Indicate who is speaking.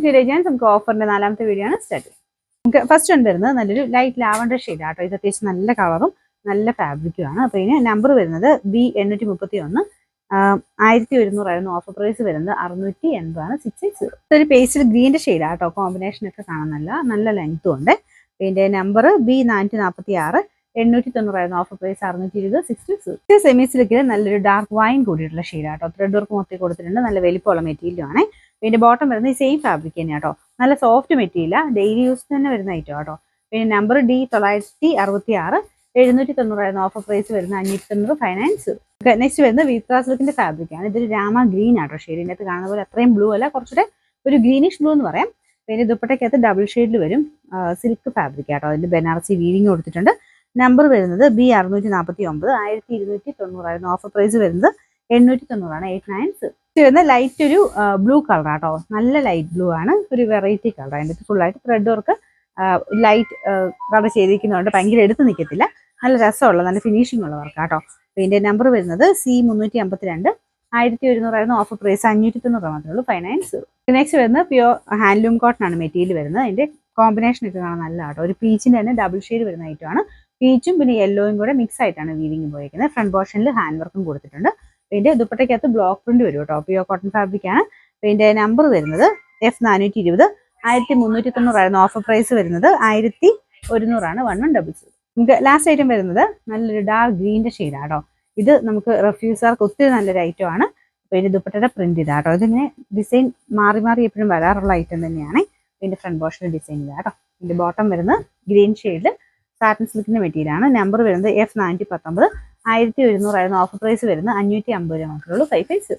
Speaker 1: Video ചെയ്യാൻ നമുക്ക് ഓഫറിന്റെ 4ാമത്തെ video ആണ് സ്റ്റാർട്ട്. നമുക്ക് ഫസ്റ്റ് വരുന്നത് നല്ലൊരു ലൈറ്റ് ലാവണ്ടർ ഷെയ്ഡ് ആട്ടോ. ഇത് അത്യാവശ്യം നല്ല കളറും നല്ല ഫാബ്രിക്കും ആണ്. അപ്പോൾ ഇതിന് നമ്പർ വരുന്നത് B831, 1100 ഓഫർ പ്രൈസ് വരുന്നത് 680 ആണ്. 660. ഇതൊരു പേസ്റ്റൽ ഗ്രീൻ്റെ ഷെയ്ഡ് ആട്ടോ. കോമ്പിനേഷൻ ഒക്കെ കാണാൻ നല്ല ലെങ്ത്തും ഉണ്ട്. ഇതിന്റെ number B446, 890 offer price 620. 60 semi സിൽക്കിൽ നല്ലൊരു ഡാർക്ക് വൈൻ കൂടിയിട്ടുള്ള ഷെയ്ഡ് ആട്ടോ. ത്രെഡ് വർക്ക് മൊത്തം കൊടുത്തിട്ടുണ്ട്. നല്ല വലിപ്പമുള്ള മെറ്റീരിയൽ ആണ്. ഇതിന്റെ ബോട്ടം വരുന്നത് ഈ സെയിം ഫാബ്രിക് തന്നെയാണ് കേട്ടോ. നല്ല സോഫ്റ്റ് മെറ്റീരിയൽ, ഡെയിലി യൂസ് തന്നെ വരുന്ന ഐറ്റം കേട്ടോ. പിന്നെ നമ്പർ D966, 790 ഓഫർ പ്രൈസ് വരുന്ന 590. ഫൈനാൻസ്. നെക്സ്റ്റ് വരുന്നത് വീത്രാ സിൽക്കിന്റെ ഫാബ്രിക് ആണ്. ഇതൊരു രാമ ഗ്രീൻ ആട്ടോ ഷെയ്ഡ്. ഇതിനകത്ത് കാണുന്ന പോലെ അത്രയും ബ്ലൂ അല്ല, കുറച്ചുകൂടെ ഒരു ഗ്രീനിഷ് ബ്ലൂ എന്ന് പറയാം. പിന്നെ ദുപ്പട്ടയ്ക്കകത്ത് ഡബിൾ ഷെയ്ഡിൽ വരും. സിൽക്ക് ഫാബ്രിക് ആട്ടോ. അതിന്റെ ബനാറസി വീവിങ് കൊടുത്തിട്ടുണ്ട്. നമ്പർ വരുന്നത് B649, 1290 ഓഫർ പ്രൈസ് വരുന്നത് 890 ആണ്. 890. വരുന്ന ലൈറ്റ് ഒരു ബ്ലൂ കളർ ആട്ടോ. നല്ല ലൈറ്റ് ബ്ലൂ ആണ്. ഒരു വെറൈറ്റി കളർ. അതിൻ്റെ ഫുൾ ആയിട്ട് ത്രെഡ് വർക്ക് ലൈറ്റ് കളർ ചെയ്തിരിക്കുന്നതുകൊണ്ട് ഭയങ്കര എടുത്ത് നിൽക്കത്തില്ല. നല്ല രസമുള്ള നല്ല ഫിനിഷിംഗ് ഉള്ള വർക്ക് ആട്ടോ. ഇതിന്റെ നമ്പർ വരുന്നത് C352, 1100 ഓഫർ പ്രൈസ് 590 മാത്രമേ ഉള്ളൂ. ഫൈനാൻസ്. നെക്സ്റ്റ് വരുന്നത് പ്യുവർ ഹാൻഡ്ലൂം കോട്ടൺ ആണ് മെറ്റീരിയൽ വരുന്നത്. അതിന്റെ കോമ്പിനേഷൻ ഒക്കെ കാണാൻ നല്ല ആട്ടോ. ഒരു പീച്ചിന്റെ തന്നെ ഡബിൾ ഷെയ്ഡ് വരുന്ന ഐറ്റമാണ്. പീച്ചും പിന്നെ യെല്ലോയും കൂടെ മിക്സ് ആയിട്ടാണ് വീവിങ് പോയിരിക്കുന്നത്. ഫ്രണ്ട് പോർഷനിൽ ഹാൻഡ് വർക്കും കൊടുത്തിട്ടുണ്ട്. ഇതിന്റെ ദുപ്പട്ടയ്ക്കകത്ത് ബ്ലോക്ക് പ്രിന്റ് വരും കേട്ടോ. പ്യുവർ കോട്ടൺ ഫാബ്രിക് ആണ്. ഇതിന്റെ നമ്പർ വരുന്നത് F420, 1390 ഓഫർ പ്രൈസ് വരുന്നത് 1100 ആണ്. 1100. നമുക്ക് ലാസ്റ്റ് ഐറ്റം വരുന്നത് നല്ലൊരു ഡാർക്ക് ഗ്രീൻ്റെ ഷെയ്ഡ് ആട്ടോ. ഇത് നമുക്ക് റെഫ്യൂസർക്ക് ഒത്തിരി നല്ലൊരു ഐറ്റം ആണ്. അപ്പോൾ ഇതിന്റെ ദുപ്പട്ടയുടെ പ്രിന്റ് ഇതാട്ടോ. ഇതിങ്ങനെ ഡിസൈൻ മാറി എപ്പോഴും വരാറുള്ള ഐറ്റം തന്നെയാണ്. ഇതിന്റെ ഫ്രണ്ട് പോർഷനിൽ ഡിസൈൻ ഇതാട്ടോ. ഇതിന്റെ ബോട്ടം വരുന്നത് ഗ്രീൻ ഷെയ്ഡിൽ സാറ്റൻ സിൽക്കിന്റെ മെറ്റീരിയൽ ആണ്. നമ്പർ വരുന്നത് F419, 1100 ഓഫർ പ്രൈസ് വരുന്നത് 550 മാത്രമേ ഉള്ളൂ. 550.